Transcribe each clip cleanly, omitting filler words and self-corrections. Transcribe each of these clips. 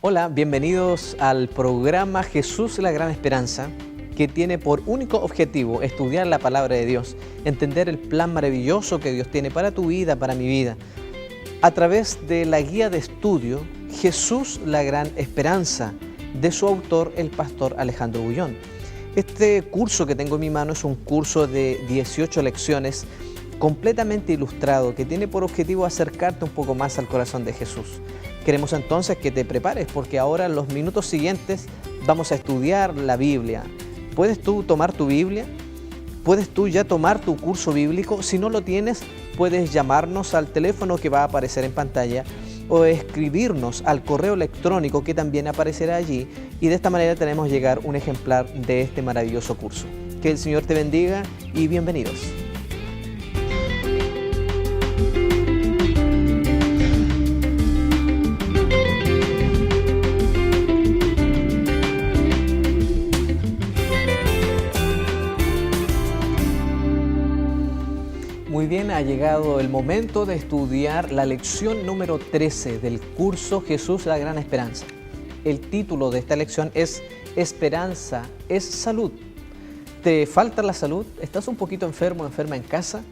Hola, bienvenidos al programa Jesús la Gran Esperanza, que tiene por único objetivo estudiar la palabra de Dios, entender el plan maravilloso que Dios tiene para tu vida, para mi vida, a través de la guía de estudio Jesús la Gran Esperanza, de su autor, el pastor Alejandro Bullón. Este curso que tengo en mi mano es un curso de 18 lecciones completamente ilustrado, que tiene por objetivo acercarte un poco más al corazón de Jesús. Queremos entonces que te prepares, porque ahora en los minutos siguientes vamos a estudiar la Biblia. ¿Puedes tú tomar tu Biblia? ¿Puedes tú ya tomar tu curso bíblico? Si no lo tienes, puedes llamarnos al teléfono que va a aparecer en pantalla o escribirnos al correo electrónico que también aparecerá allí, y de esta manera tenemos llegar un ejemplar de este maravilloso curso. Que el Señor te bendiga y bienvenidos. Muy bien, ha llegado el momento de estudiar la lección número 13 del curso Jesús la Gran Esperanza. El título de esta lección es Esperanza es salud. ¿Te falta la salud? ¿Estás un poquito enfermo o enferma en casa?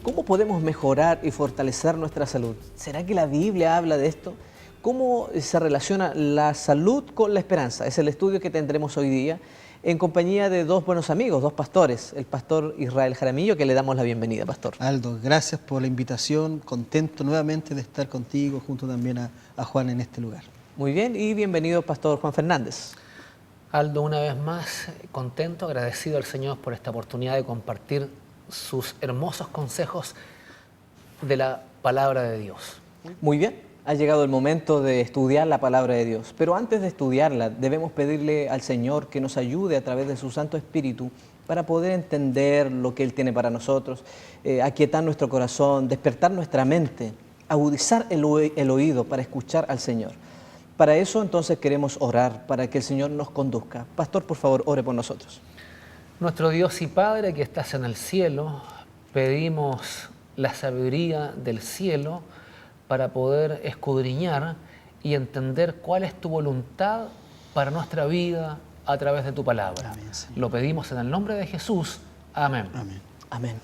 ¿Cómo podemos mejorar y fortalecer nuestra salud? ¿Será que la Biblia habla de esto? ¿Cómo se relaciona la salud con la esperanza? Es el estudio que tendremos hoy día en compañía de dos buenos amigos, dos pastores, el pastor Israel Jaramillo, que le damos la bienvenida, pastor. Aldo, gracias por la invitación, contento nuevamente de estar contigo, junto también a Juan en este lugar. Muy bien, y bienvenido, pastor Juan Fernández. Aldo, una vez más, contento, agradecido al Señor por esta oportunidad de compartir sus hermosos consejos de la palabra de Dios. Muy bien, ha llegado el momento de estudiar la palabra de Dios, pero antes de estudiarla debemos pedirle al Señor que nos ayude a través de su Santo Espíritu para poder entender lo que Él tiene para nosotros, aquietar nuestro corazón, despertar nuestra mente, agudizar el oído para escuchar al Señor. Para eso entonces queremos orar, para que el Señor nos conduzca. Pastor, por favor, ore por nosotros. Nuestro Dios y Padre que estás en el cielo, pedimos la sabiduría del cielo para poder escudriñar y entender cuál es tu voluntad para nuestra vida a través de tu palabra. Amén, Señor. Lo pedimos en el nombre de Jesús. Amén. Amén. Amén.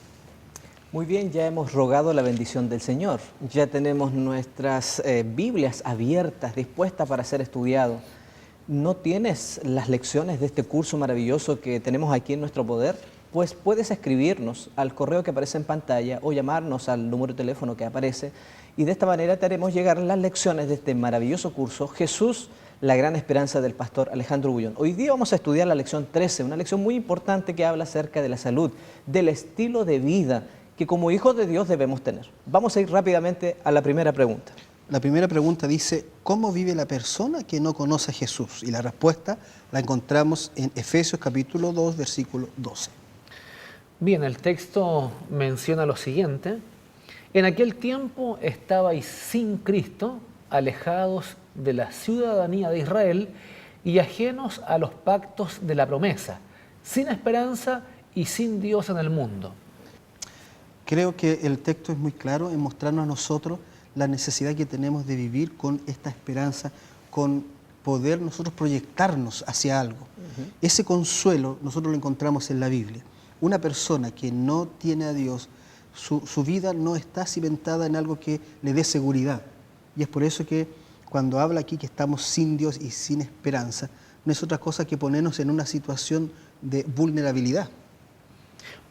Muy bien, ya hemos rogado la bendición del Señor. Ya tenemos nuestras Biblias abiertas, dispuestas para ser estudiado. ¿No tienes las lecciones de este curso maravilloso que tenemos aquí en nuestro poder? Pues puedes escribirnos al correo que aparece en pantalla o llamarnos al número de teléfono que aparece, y de esta manera te haremos llegar las lecciones de este maravilloso curso, Jesús, la Gran Esperanza, del pastor Alejandro Bullón. Hoy día vamos a estudiar la lección 13, una lección muy importante que habla acerca de la salud, del estilo de vida que como hijos de Dios debemos tener. Vamos a ir rápidamente a la primera pregunta. La primera pregunta dice, ¿cómo vive la persona que no conoce a Jesús? Y la respuesta la encontramos en Efesios capítulo 2, versículo 12. Bien, el texto menciona lo siguiente: en aquel tiempo estabais sin Cristo, alejados de la ciudadanía de Israel y ajenos a los pactos de la promesa, sin esperanza y sin Dios en el mundo. Creo que el texto es muy claro en mostrarnos a nosotros la necesidad que tenemos de vivir con esta esperanza, con poder nosotros proyectarnos hacia algo. Ese consuelo nosotros lo encontramos en la Biblia. Una persona que no tiene a Dios, su vida no está cimentada en algo que le dé seguridad. Y es por eso que cuando habla aquí que estamos sin Dios y sin esperanza, no es otra cosa que ponernos en una situación de vulnerabilidad.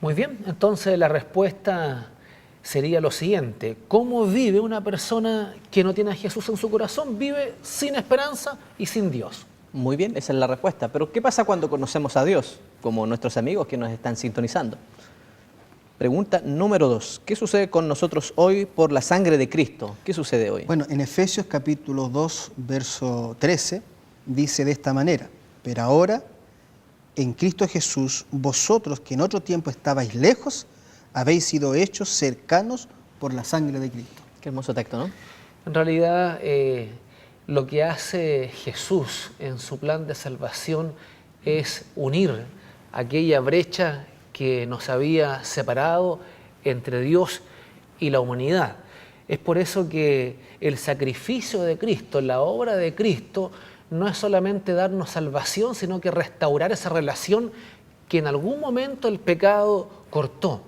Muy bien, entonces la respuesta sería lo siguiente: ¿cómo vive una persona que no tiene a Jesús en su corazón? Vive sin esperanza y sin Dios. Muy bien, esa es la respuesta. Pero ¿qué pasa cuando conocemos a Dios, como nuestros amigos que nos están sintonizando? Pregunta número 2. ¿Qué sucede con nosotros hoy por la sangre de Cristo? ¿Qué sucede hoy? Bueno, en Efesios capítulo 2, verso 13, dice de esta manera: pero ahora, en Cristo Jesús, vosotros que en otro tiempo estabais lejos, habéis sido hechos cercanos por la sangre de Cristo. Qué hermoso texto, ¿no? En realidad, lo que hace Jesús en su plan de salvación es unir aquella brecha que nos había separado entre Dios y la humanidad. Es por eso que el sacrificio de Cristo, la obra de Cristo, no es solamente darnos salvación, sino que restaurar esa relación que en algún momento el pecado cortó.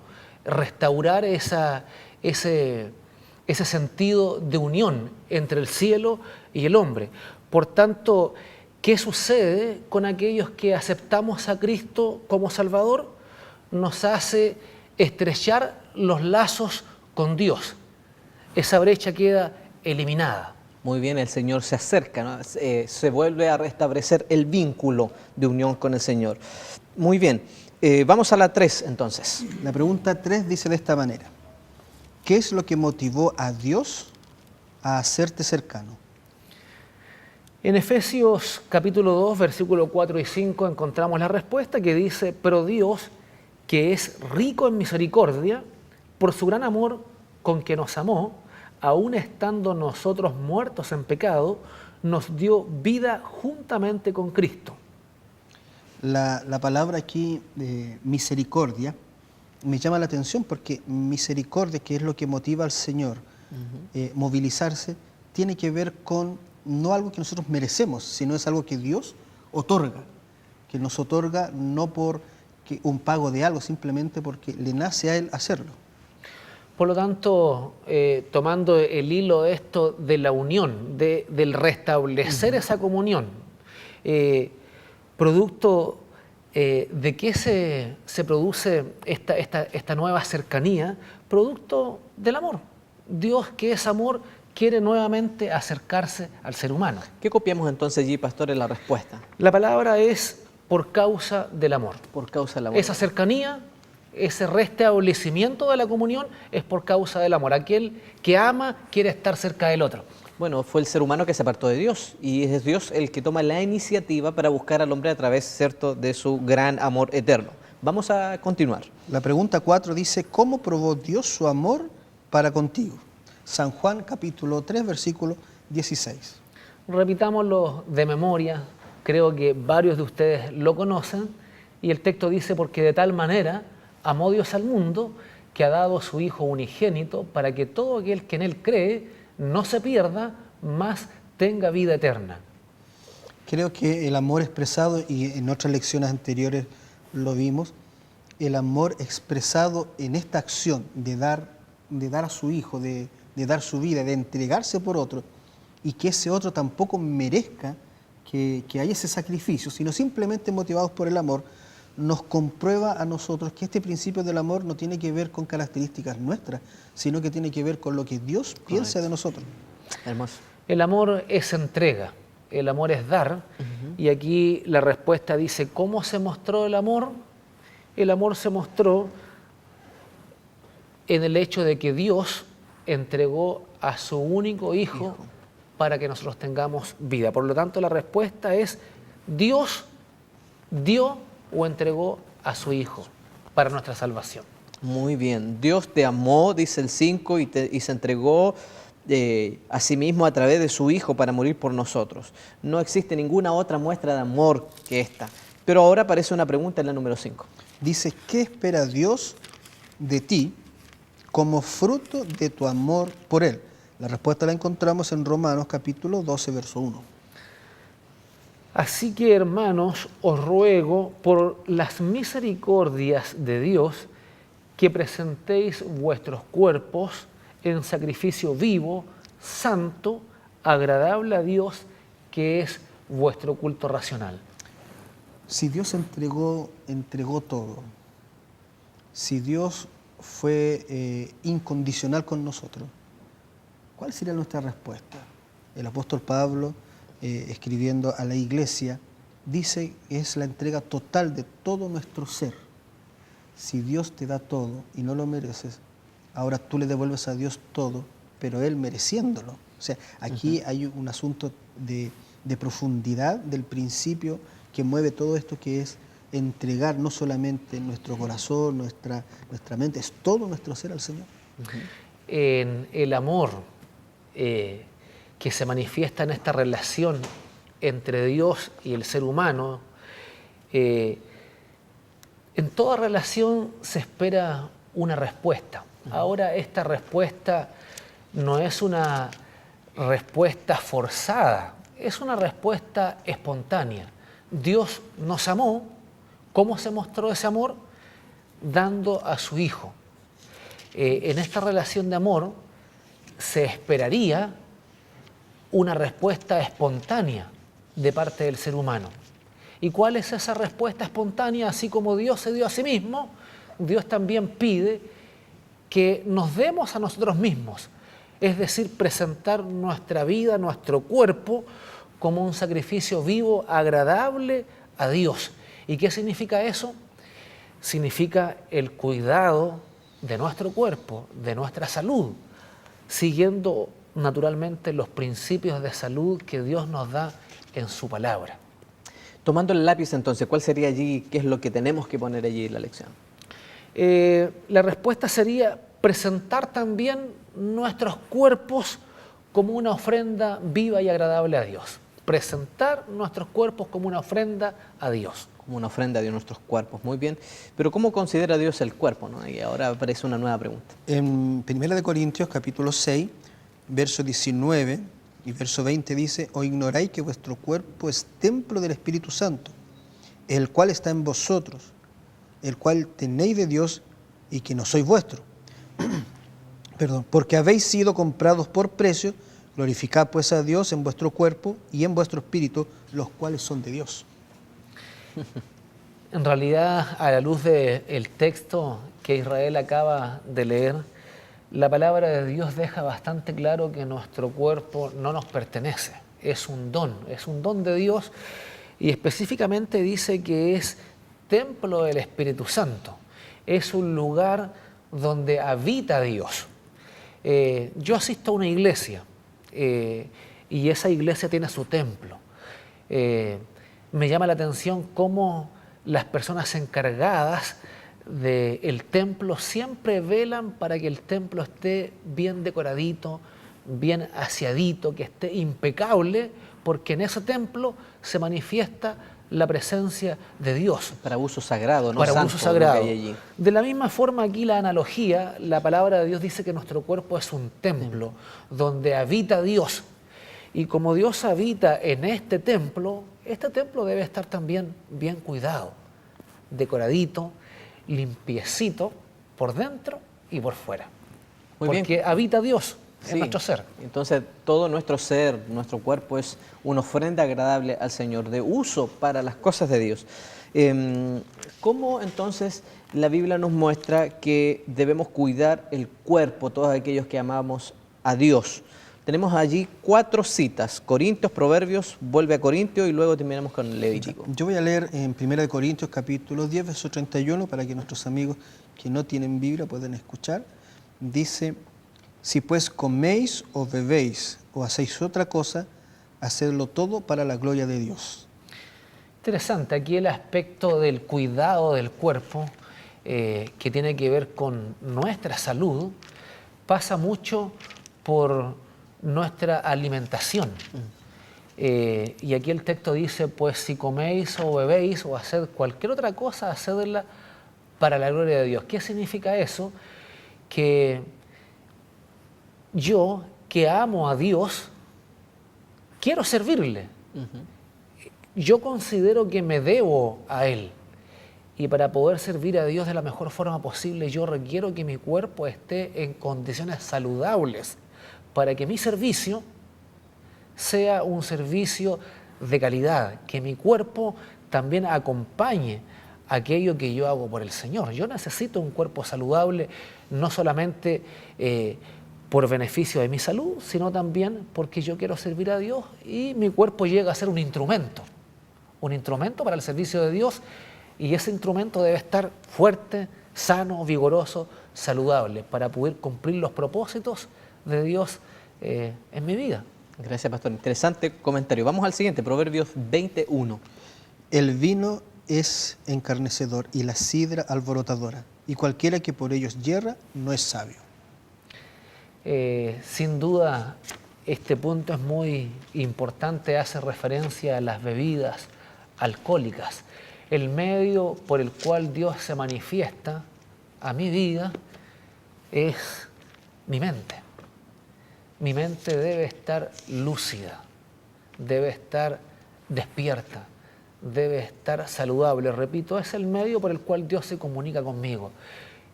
Restaurar ese sentido de unión entre el cielo y el hombre. Por tanto, ¿qué sucede con aquellos que aceptamos a Cristo como Salvador? Nos hace estrechar los lazos con Dios. Esa brecha queda eliminada. Muy bien, el Señor se acerca, ¿no? Se vuelve a restablecer el vínculo de unión con el Señor. Muy bien, vamos a la 3 entonces. La pregunta 3 dice de esta manera: ¿qué es lo que motivó a Dios a hacerte cercano? En Efesios capítulo 2, versículos 4 y 5 encontramos la respuesta que dice: pero Dios, que es rico en misericordia, por su gran amor con que nos amó, aun estando nosotros muertos en pecado, nos dio vida juntamente con Cristo. La palabra aquí, misericordia, me llama la atención porque misericordia, que es lo que motiva al Señor movilizarse, tiene que ver con no algo que nosotros merecemos, sino es algo que Dios otorga, que nos otorga no por un pago de algo, simplemente porque le nace a Él hacerlo. Por lo tanto, tomando el hilo de esto de la unión, del restablecer esa comunión, producto de qué se produce esta nueva cercanía, producto del amor. Dios, que es amor, quiere nuevamente acercarse al ser humano. ¿Qué copiamos entonces allí, pastor, en la respuesta? La palabra es por causa del amor. Por causa del amor. Esa cercanía, ese restablecimiento de la comunión es por causa del amor. Aquel que ama quiere estar cerca del otro. Bueno, fue el ser humano que se apartó de Dios y es Dios el que toma la iniciativa para buscar al hombre a través, ¿cierto?, de su gran amor eterno. Vamos a continuar. La pregunta 4 dice: ¿cómo probó Dios su amor para contigo? San Juan capítulo 3, versículo 16. Repitámoslo de memoria, creo que varios de ustedes lo conocen, y el texto dice: porque de tal manera amó Dios al mundo, que ha dado a su Hijo unigénito, para que todo aquel que en Él cree no se pierda, mas tenga vida eterna. Creo que el amor expresado, y en otras lecciones anteriores lo vimos, el amor expresado en esta acción de dar a su Hijo, de dar su vida, de entregarse por otro, y que ese otro tampoco merezca que haya ese sacrificio, sino simplemente motivados por el amor, nos comprueba a nosotros que este principio del amor no tiene que ver con características nuestras, sino que tiene que ver con lo que Dios piensa de nosotros. Hermoso. El amor es entrega, el amor es dar, y aquí la respuesta dice: ¿cómo se mostró el amor? El amor se mostró en el hecho de que Dios entregó a su único Hijo para que nosotros tengamos vida. Por lo tanto, la respuesta es: Dios dio o entregó a su Hijo para nuestra salvación. Muy bien. Dios te amó, dice el 5, y se entregó a sí mismo a través de su Hijo para morir por nosotros. No existe ninguna otra muestra de amor que esta. Pero ahora aparece una pregunta en la número 5. Dice: ¿qué espera Dios de ti como fruto de tu amor por Él? La respuesta la encontramos en Romanos capítulo 12, verso 1. Así que, hermanos, os ruego por las misericordias de Dios que presentéis vuestros cuerpos en sacrificio vivo, santo, agradable a Dios, que es vuestro culto racional. Si Dios entregó todo, si Dios fue incondicional con nosotros, ¿cuál sería nuestra respuesta? El apóstol Pablo, escribiendo a la iglesia, dice que es la entrega total de todo nuestro ser. Si Dios te da todo y no lo mereces, ahora tú le devuelves a Dios todo, pero Él mereciéndolo. O sea, aquí hay un asunto de profundidad del principio que mueve todo esto, que es entregar no solamente nuestro corazón, nuestra mente, es todo nuestro ser al Señor. En el amor que se manifiesta en esta relación entre Dios y el ser humano, en toda relación se espera una respuesta. Ahora esta respuesta no es una respuesta forzada, es una respuesta espontánea. Dios nos amó. ¿Cómo se mostró ese amor? Dando a su Hijo. En esta relación de amor se esperaría una respuesta espontánea de parte del ser humano. ¿Y cuál es esa respuesta espontánea? Así como Dios se dio a sí mismo, Dios también pide que nos demos a nosotros mismos, es decir, presentar nuestra vida, nuestro cuerpo, como un sacrificio vivo, agradable a Dios. ¿Y qué significa eso? Significa el cuidado de nuestro cuerpo, de nuestra salud, siguiendo naturalmente los principios de salud que Dios nos da en su palabra. Tomando el lápiz entonces, ¿cuál sería allí, qué es lo que tenemos que poner allí en la lección? La respuesta sería presentar también nuestros cuerpos como una ofrenda viva y agradable a Dios. Presentar nuestros cuerpos como una ofrenda a Dios. Como una ofrenda de nuestros cuerpos, muy bien. Pero ¿cómo considera Dios el cuerpo, no? Y ahora aparece una nueva pregunta. En 1 Corintios capítulo 6, verso 19 y verso 20 dice: ¿O ignoráis que vuestro cuerpo es templo del Espíritu Santo, el cual está en vosotros, el cual tenéis de Dios y que no sois vuestro? Perdón, porque habéis sido comprados por precio. Glorificad pues a Dios en vuestro cuerpo y en vuestro espíritu, los cuales son de Dios. En realidad, a la luz del texto que Israel acaba de leer, la palabra de Dios deja bastante claro que nuestro cuerpo no nos pertenece, es un don de Dios, y específicamente dice que es templo del Espíritu Santo, es un lugar donde habita Dios. Yo asisto a una iglesia y esa iglesia tiene su templo. Me llama la atención cómo las personas encargadas del templo siempre velan para que el templo esté bien decoradito, bien aseadito, que esté impecable, porque en ese templo se manifiesta la presencia de Dios. Para uso sagrado, no para santo, uso sagrado. Que hay allí. De la misma forma, aquí la analogía, la palabra de Dios dice que nuestro cuerpo es un templo donde habita Dios. Y como Dios habita en este templo debe estar también bien cuidado, decoradito, limpiecito por dentro y por fuera. Muy porque bien. habita Dios en Sí. nuestro ser. Entonces, todo nuestro ser, nuestro cuerpo es una ofrenda agradable al Señor, de uso para las cosas de Dios. ¿Cómo entonces la Biblia nos muestra que debemos cuidar el cuerpo, todos aquellos que amamos a Dios? Tenemos allí 4 citas: Corintios, Proverbios, vuelve a Corintios y luego terminamos con Levítico. Yo voy a leer en 1 Corintios capítulo 10, verso 31, para que nuestros amigos que no tienen Biblia puedan escuchar. Dice: si pues coméis o bebéis o hacéis otra cosa, hacedlo todo para la gloria de Dios. Interesante, aquí el aspecto del cuidado del cuerpo, que tiene que ver con nuestra salud, pasa mucho por nuestra alimentación. Y aquí el texto dice, pues si coméis o bebéis o haced cualquier otra cosa, hacedla para la gloria de Dios. ¿Qué significa eso? Que yo, que amo a Dios, quiero servirle. Yo considero que me debo a Él. Y para poder servir a Dios de la mejor forma posible, yo requiero que mi cuerpo esté en condiciones saludables para que mi servicio sea un servicio de calidad, que mi cuerpo también acompañe aquello que yo hago por el Señor. Yo necesito un cuerpo saludable, no solamente por beneficio de mi salud, sino también porque yo quiero servir a Dios y mi cuerpo llega a ser un instrumento para el servicio de Dios, y ese instrumento debe estar fuerte, sano, vigoroso, saludable, para poder cumplir los propósitos de Dios en mi vida. Gracias, pastor. Interesante comentario. Vamos al siguiente, Proverbios 21. El vino es encarnecedor y la sidra alborotadora, y cualquiera que por ellos yerra no es sabio. Sin duda, este punto es muy importante, hace referencia a las bebidas alcohólicas. El medio por el cual Dios se manifiesta a mi vida es mi mente. mi mente debe estar lúcida, debe estar despierta, debe estar saludable. Repito, es el medio por el cual Dios se comunica conmigo.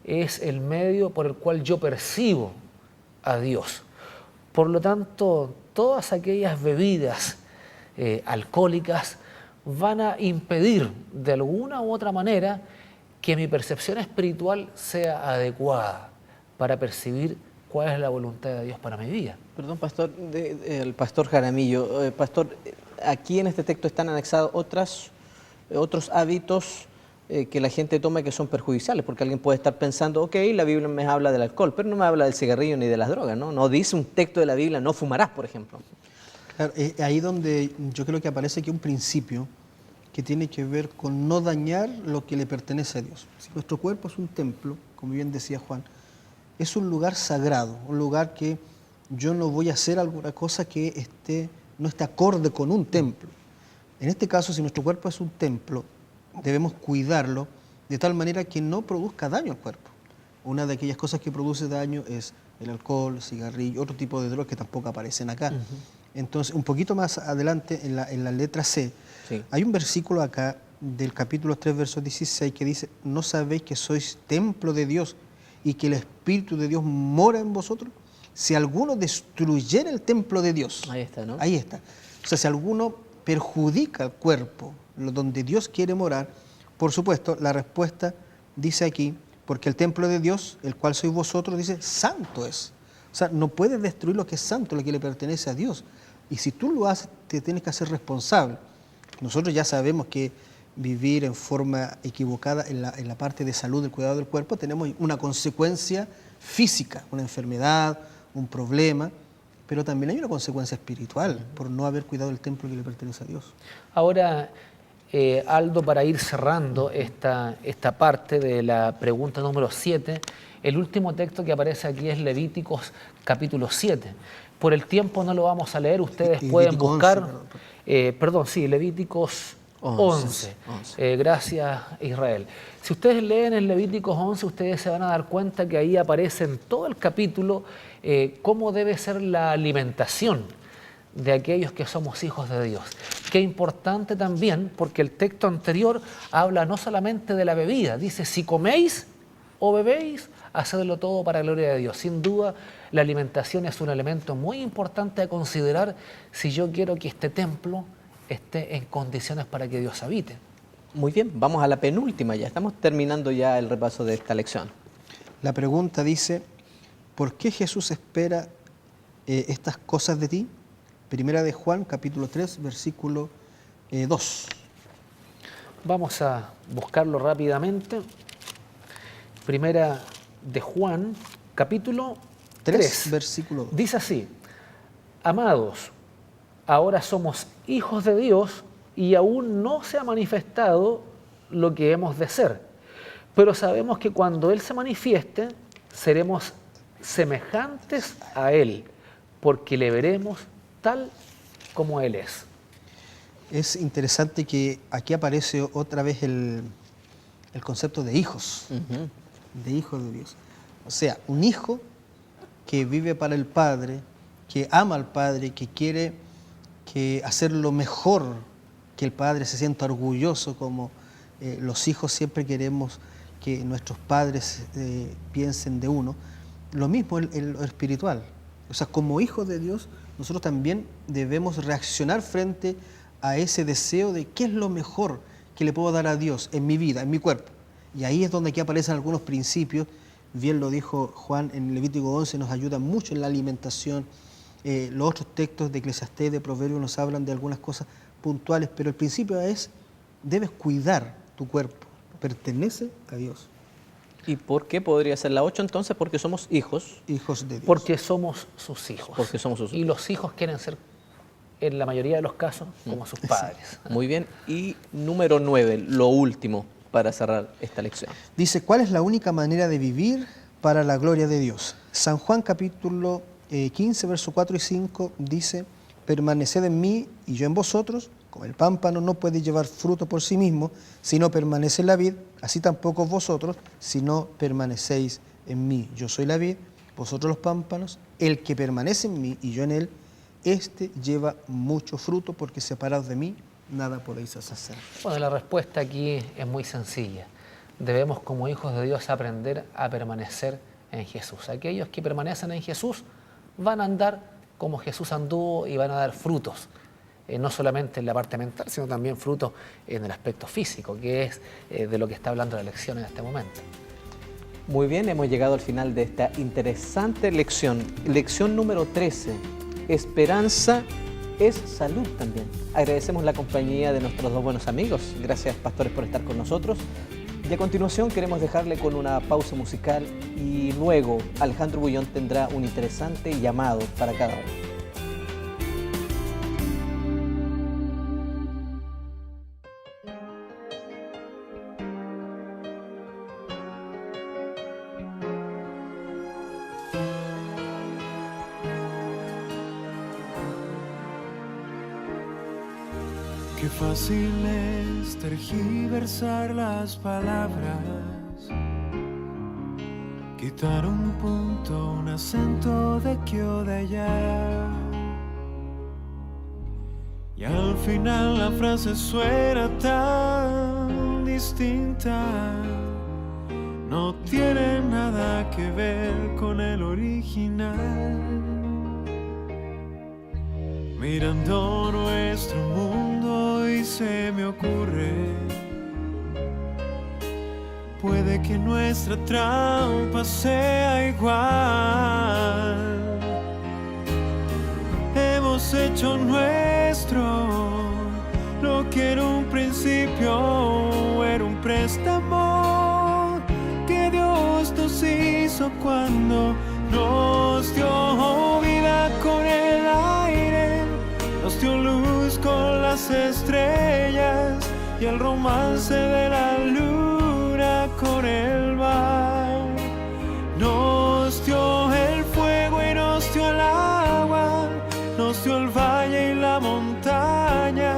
Es el medio por el cual yo percibo a Dios. Por lo tanto, todas aquellas bebidas alcohólicas van a impedir de alguna u otra manera que mi percepción espiritual sea adecuada para percibir cuál es la voluntad de Dios para mi vida. Perdón, pastor, el pastor Jaramillo. Pastor, aquí en este texto están anexados otros hábitos que la gente toma que son perjudiciales, porque alguien puede estar pensando, ok, la Biblia me habla del alcohol, pero no me habla del cigarrillo ni de las drogas, ¿no? No dice un texto de la Biblia, no fumarás, por ejemplo. Claro, ahí donde yo creo que aparece aquí un principio que tiene que ver con no dañar lo que le pertenece a Dios. Si nuestro cuerpo es un templo, como bien decía Juan, es un lugar sagrado, un lugar que yo no voy a hacer alguna cosa que no esté acorde con un templo. En este caso, si nuestro cuerpo es un templo, debemos cuidarlo de tal manera que no produzca daño al cuerpo. Una de aquellas cosas que produce daño es el alcohol, el cigarrillo, otro tipo de drogas que tampoco aparecen acá. Entonces, un poquito más adelante, en la letra C, sí, hay un versículo acá del capítulo 3, verso 16, que dice, ¿no sabéis que sois templo de Dios y que el Espíritu de Dios mora en vosotros? Si alguno destruyera el templo de Dios, ahí está, ¿no? Ahí está. O sea, si alguno perjudica el cuerpo, donde Dios quiere morar, por supuesto, la respuesta dice aquí, porque el templo de Dios, el cual sois vosotros, dice, santo es. O sea, no puedes destruir lo que es santo, lo que le pertenece a Dios. Y si tú lo haces, te tienes que hacer responsable. Nosotros ya sabemos que vivir en forma equivocada en la parte de salud, del cuidado del cuerpo, tenemos una consecuencia física, una enfermedad, un problema, pero también hay una consecuencia espiritual por no haber cuidado el templo que le pertenece a Dios. Ahora, Aldo, para ir cerrando esta parte de la pregunta número 7, el último texto que aparece aquí es Levíticos capítulo 7. Por el tiempo no lo vamos a leer, ustedes pueden buscar... Levíticos 11. Gracias, Israel. Si ustedes leen en Levíticos 11, ustedes se van a dar cuenta que ahí aparece en todo el capítulo cómo debe ser la alimentación de aquellos que somos hijos de Dios. Qué importante también, porque el texto anterior habla no solamente de la bebida, dice, si coméis o bebéis, hacedlo todo para la gloria de Dios. Sin duda, la alimentación es un elemento muy importante a considerar si yo quiero que este templo esté en condiciones para que Dios habite. Muy bien, vamos a la penúltima ya. Estamos terminando ya el repaso de esta lección. La pregunta dice, ¿por qué Jesús espera estas cosas de ti? Primera de Juan, capítulo 3, versículo 2. Vamos a buscarlo rápidamente. Primera de Juan, capítulo 3, versículo 2. Dice así, amados, ahora somos hijos de Dios y aún no se ha manifestado lo que hemos de ser. Pero sabemos que cuando Él se manifieste, seremos semejantes a Él, porque le veremos tal como Él es. Es interesante que aquí aparece otra vez el concepto de hijos, de hijos de Dios. O sea, un hijo que vive para el Padre, que ama al Padre, que quiere hacer lo mejor, que el Padre se sienta orgulloso, como los hijos siempre queremos que nuestros padres piensen de uno. Lo mismo en lo espiritual. O sea, como hijos de Dios, nosotros también debemos reaccionar frente a ese deseo de qué es lo mejor que le puedo dar a Dios en mi vida, en mi cuerpo. Y ahí es donde aquí aparecen algunos principios. Bien lo dijo Juan en Levítico 11, nos ayuda mucho en la alimentación. Los otros textos de Eclesiastés, de Proverbios nos hablan de algunas cosas puntuales, pero el principio es, debes cuidar tu cuerpo, pertenece a Dios. ¿Y por qué podría ser la 8 entonces? Porque somos hijos. Hijos de Dios. Porque somos sus hijos. Porque somos sus hijos. Y los hijos quieren ser, en la mayoría de los casos, como sus padres. Muy bien. Y número 9, lo último para cerrar esta lección. Dice, ¿cuál es la única manera de vivir para la gloria de Dios? San Juan capítulo 15, versos 4 y 5 dice, permaneced en mí y yo en vosotros, como el pámpano no puede llevar fruto por sí mismo, si no permanece en la vid, así tampoco vosotros, si no permanecéis en mí. Yo soy la vid, vosotros los pámpanos, el que permanece en mí y yo en él, este lleva mucho fruto, porque separados de mí, nada podéis hacer. Bueno, la respuesta aquí es muy sencilla. Debemos como hijos de Dios aprender a permanecer en Jesús. Aquellos que permanecen en Jesús van a andar como Jesús anduvo y van a dar frutos, no solamente en la parte mental, sino también frutos en el aspecto físico, que es de lo que está hablando la lección en este momento. Muy bien, hemos llegado al final de esta interesante lección. Lección número 13. Esperanza es salud también. Agradecemos la compañía de nuestros dos buenos amigos. Gracias, pastores, por estar con nosotros. Y a continuación queremos dejarle con una pausa musical y luego Alejandro Bullón tendrá un interesante llamado para cada uno. Qué fácil es tergiversar las palabras, quitar un punto, un acento de aquí o de allá, y al final la frase suena tan distinta, no tiene nada que ver con el original. Mirando nuestro mundo y se me ocurre, puede que nuestra trampa sea igual. Hemos hecho nuestro lo que en un principio era un préstamo que Dios nos hizo cuando nos dio vida con el aire, nos dio luz con las estrellas y el romance de la luna con el mar. Nos dio el fuego y nos dio el agua, nos dio el valle y la montaña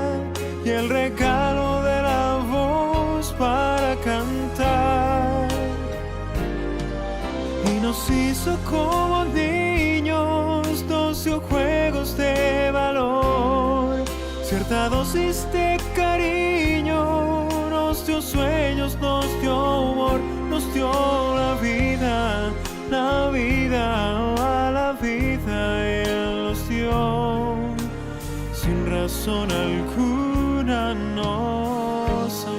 y el regalo de la voz para cantar. Y nos hizo como niños, nos dio juegos de valor, cierta dosis de cariño, nos dio sueños, nos dio humor, nos dio la vida, a la vida Él nos dio, sin razón alguna nos amó.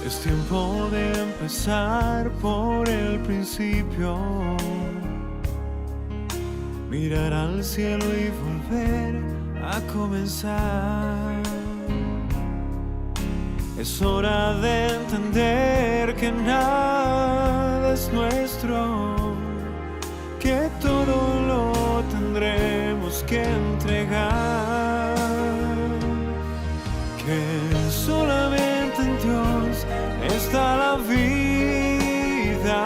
Es tiempo de empezar por el principio, mirar al cielo y volver a comenzar. Es hora de entender que nada es nuestro, que todo lo tendremos que entregar, que solamente en Dios está la vida,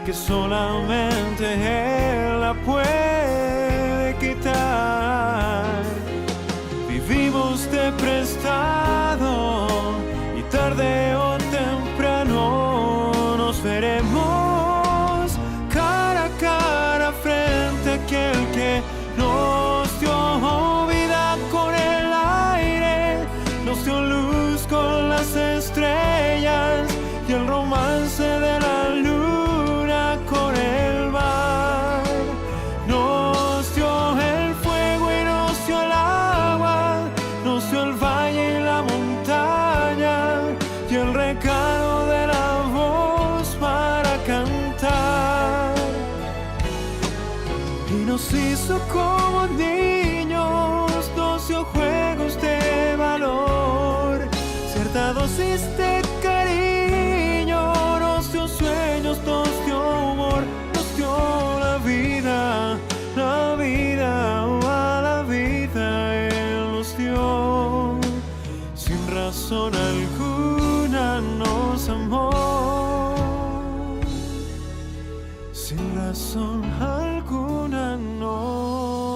que solamente Él la puede quitar. Vivimos de prestado y tarde o temprano nos veremos cara a cara frente a aquel que nos dio vida con el aire, nos dio luz con las estrellas y el romance de la luna con el mar. Nos dio el fuego y nos dio el agua, nos dio el valle y la montaña y el regalo de la voz para cantar. Y nos hizo como niños, nos dio juegos de valor, cierta dosis de cariño, nos dio sueños, nos dio humor, nos dio la vida, a la vida Él nos dio, sin razón alguna nos amó, sin razón alguna nos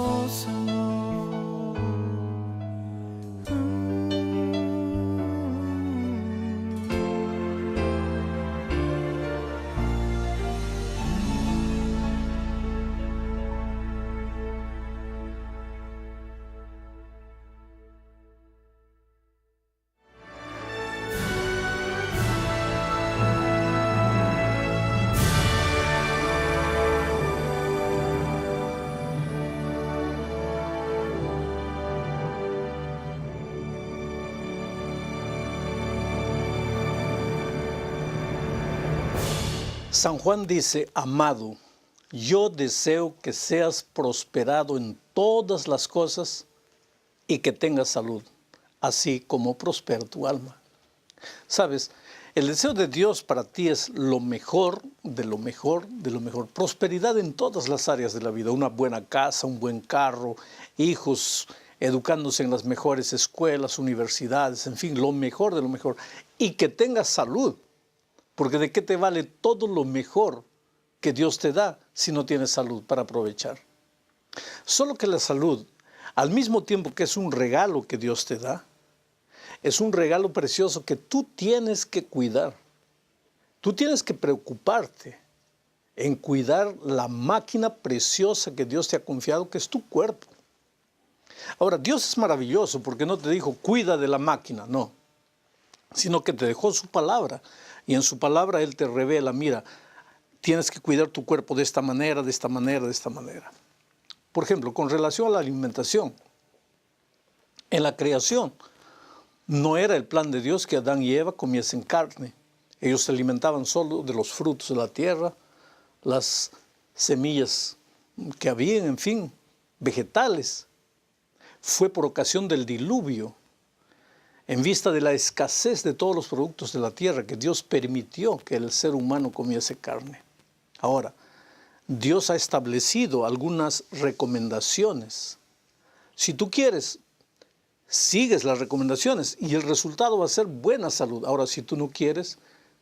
San Juan dice, amado, yo deseo que seas prosperado en todas las cosas y que tengas salud, así como prospera tu alma. ¿Sabes? El deseo de Dios para ti es lo mejor, de lo mejor, de lo mejor. Prosperidad en todas las áreas de la vida. Una buena casa, un buen carro, hijos educándose en las mejores escuelas, universidades, en fin, lo mejor de lo mejor. Y que tengas salud. Porque ¿de qué te vale todo lo mejor que Dios te da si no tienes salud para aprovechar? Solo que la salud, al mismo tiempo que es un regalo que Dios te da, es un regalo precioso que tú tienes que cuidar. Tú tienes que preocuparte en cuidar la máquina preciosa que Dios te ha confiado, que es tu cuerpo. Ahora, Dios es maravilloso porque no te dijo, cuida de la máquina, no. Sino que te dejó su palabra. Y en su palabra Él te revela, mira, tienes que cuidar tu cuerpo de esta manera, de esta manera, de esta manera. Por ejemplo, con relación a la alimentación, en la creación, no era el plan de Dios que Adán y Eva comiesen carne. Ellos se alimentaban solo de los frutos de la tierra, las semillas que habían, en fin, vegetales. Fue por ocasión del diluvio, en vista de la escasez de todos los productos de la tierra, que Dios permitió que el ser humano comiese carne. Ahora, Dios ha establecido algunas recomendaciones. Si tú quieres, sigues las recomendaciones y el resultado va a ser buena salud. Ahora, si tú no quieres,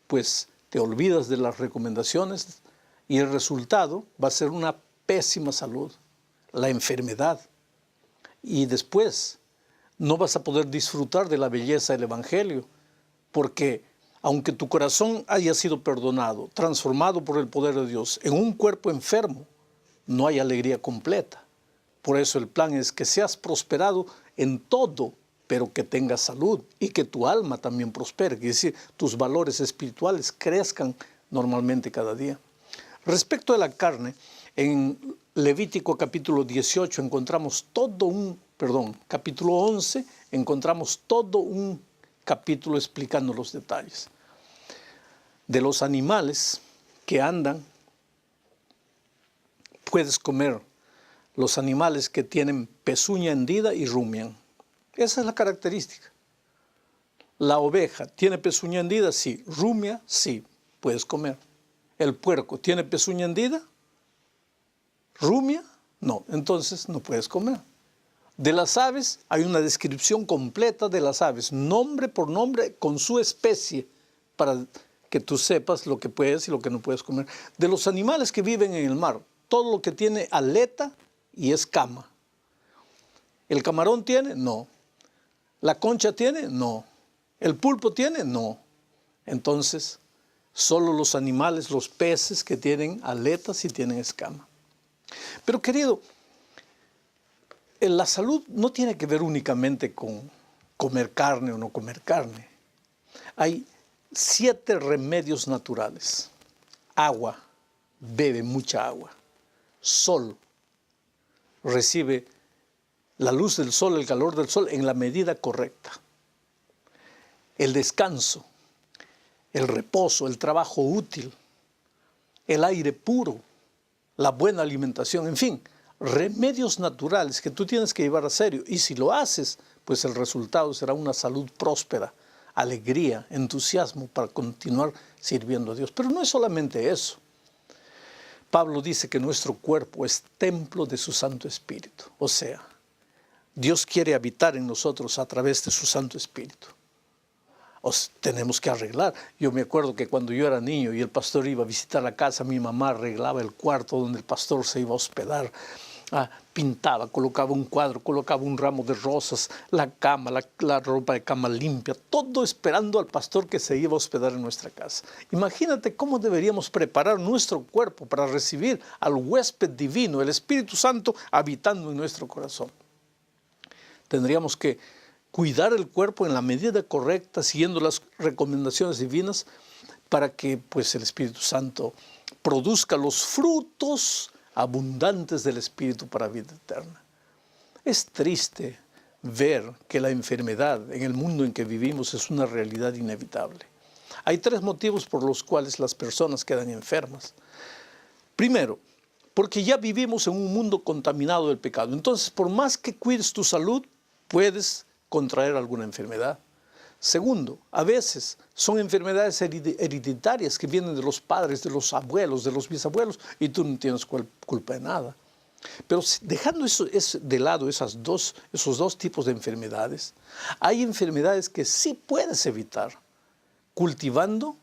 pues te olvidas de las recomendaciones y el resultado va a ser una pésima salud, la enfermedad. Y después no vas a poder disfrutar de la belleza del Evangelio, porque aunque tu corazón haya sido perdonado, transformado por el poder de Dios, en un cuerpo enfermo, no hay alegría completa. Por eso el plan es que seas prosperado en todo, pero que tengas salud y que tu alma también prospere, es decir, tus valores espirituales crezcan normalmente cada día. Respecto a la carne, en Levítico capítulo 18 encontramos capítulo 11, encontramos todo un capítulo explicando los detalles de los animales que andan. Puedes comer los animales que tienen pezuña hendida y rumian. Esa es la característica. La oveja tiene pezuña hendida, sí. Rumia, sí, puedes comer. El puerco tiene pezuña hendida, rumia, no, entonces no puedes comer. De las aves hay una descripción completa de las aves, nombre por nombre, con su especie, para que tú sepas lo que puedes y lo que no puedes comer. De los animales que viven en el mar, todo lo que tiene aleta y escama. ¿El camarón tiene? No. ¿La concha tiene? No. ¿El pulpo tiene? No. Entonces, solo los animales, los peces que tienen aletas y tienen escama. Pero querido, la salud no tiene que ver únicamente con comer carne o no comer carne. Hay 7 remedios naturales. Agua, bebe mucha agua. Sol, recibe la luz del sol, el calor del sol en la medida correcta. El descanso, el reposo, el trabajo útil, el aire puro, la buena alimentación, en fin, remedios naturales que tú tienes que llevar a serio. Y si lo haces, pues el resultado será una salud próspera, alegría, entusiasmo para continuar sirviendo a Dios. Pero no es solamente eso. Pablo dice que nuestro cuerpo es templo de su Santo Espíritu. O sea, Dios quiere habitar en nosotros a través de su Santo Espíritu. Tenemos que arreglar. Yo me acuerdo que cuando yo era niño y el pastor iba a visitar la casa, mi mamá arreglaba el cuarto donde el pastor se iba a hospedar. Pintaba, colocaba un cuadro, colocaba un ramo de rosas, la cama, la ropa de cama limpia, todo esperando al pastor que se iba a hospedar en nuestra casa. Imagínate cómo deberíamos preparar nuestro cuerpo para recibir al huésped divino, el Espíritu Santo, habitando en nuestro corazón. Tendríamos que cuidar el cuerpo en la medida correcta, siguiendo las recomendaciones divinas, para que pues, el Espíritu Santo produzca los frutos abundantes del Espíritu para vida eterna. Es triste ver que la enfermedad en el mundo en que vivimos es una realidad inevitable. Hay 3 motivos por los cuales las personas quedan enfermas. Primero, porque ya vivimos en un mundo contaminado del pecado. Entonces, por más que cuides tu salud, puedes contraer alguna enfermedad. Segundo, a veces son enfermedades hereditarias que vienen de los padres, de los abuelos, de los bisabuelos, y tú no tienes culpa de nada. Pero dejando de lado esos dos tipos de enfermedades, hay enfermedades que sí puedes evitar cultivando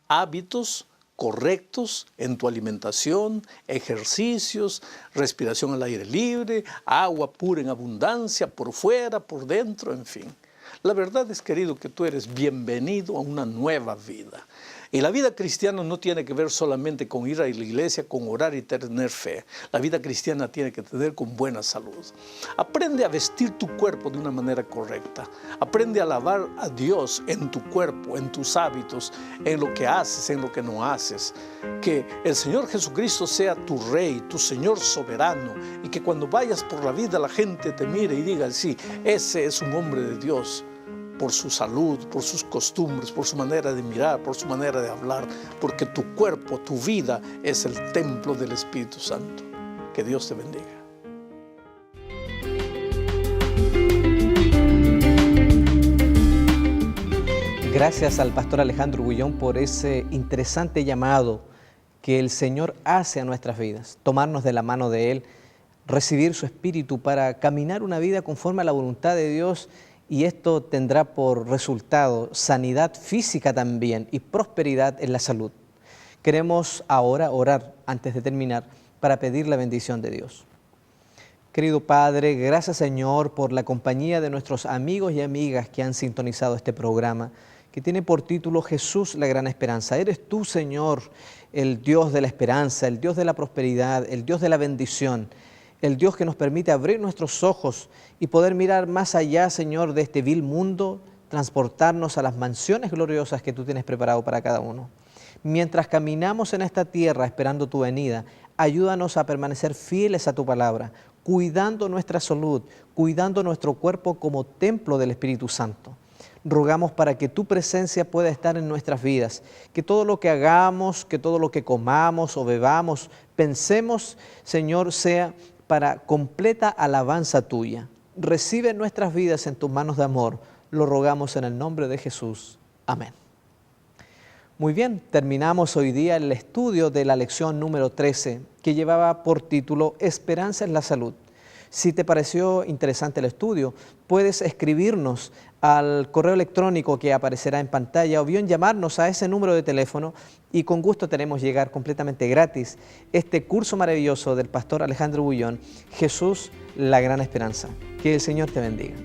hábitos correctos en tu alimentación, ejercicios, respiración al aire libre, agua pura en abundancia, por fuera, por dentro, en fin. La verdad es, querido, que tú eres bienvenido a una nueva vida. Y la vida cristiana no tiene que ver solamente con ir a la iglesia, con orar y tener fe. La vida cristiana tiene que tener con buena salud. Aprende a vestir tu cuerpo de una manera correcta. Aprende a alabar a Dios en tu cuerpo, en tus hábitos, en lo que haces, en lo que no haces. Que el Señor Jesucristo sea tu Rey, tu Señor soberano, y que cuando vayas por la vida la gente te mire y diga, sí, ese es un hombre de Dios. Por su salud, por sus costumbres, por su manera de mirar, por su manera de hablar, porque tu cuerpo, tu vida es el templo del Espíritu Santo. Que Dios te bendiga. Gracias al pastor Alejandro Bullón por ese interesante llamado que el Señor hace a nuestras vidas, tomarnos de la mano de Él, recibir su Espíritu para caminar una vida conforme a la voluntad de Dios. Y esto tendrá por resultado sanidad física también y prosperidad en la salud. Queremos ahora orar antes de terminar para pedir la bendición de Dios. Querido Padre, gracias Señor por la compañía de nuestros amigos y amigas que han sintonizado este programa, que tiene por título Jesús, la gran esperanza. Eres tú, Señor, el Dios de la esperanza, el Dios de la prosperidad, el Dios de la bendición, el Dios que nos permite abrir nuestros ojos y poder mirar más allá, Señor, de este vil mundo, transportarnos a las mansiones gloriosas que tú tienes preparado para cada uno. Mientras caminamos en esta tierra esperando tu venida, ayúdanos a permanecer fieles a tu palabra, cuidando nuestra salud, cuidando nuestro cuerpo como templo del Espíritu Santo. Rogamos para que tu presencia pueda estar en nuestras vidas, que todo lo que hagamos, que todo lo que comamos o bebamos, pensemos, Señor, sea para completa alabanza tuya. Recibe nuestras vidas en tus manos de amor. Lo rogamos en el nombre de Jesús. Amén. Muy bien, terminamos hoy día el estudio de la lección número 13, que llevaba por título Esperanza en la salud. Si te pareció interesante el estudio, puedes escribirnos al correo electrónico que aparecerá en pantalla o bien llamarnos a ese número de teléfono y con gusto tenemos llegar completamente gratis este curso maravilloso del pastor Alejandro Bullón, Jesús, la gran esperanza. Que el Señor te bendiga.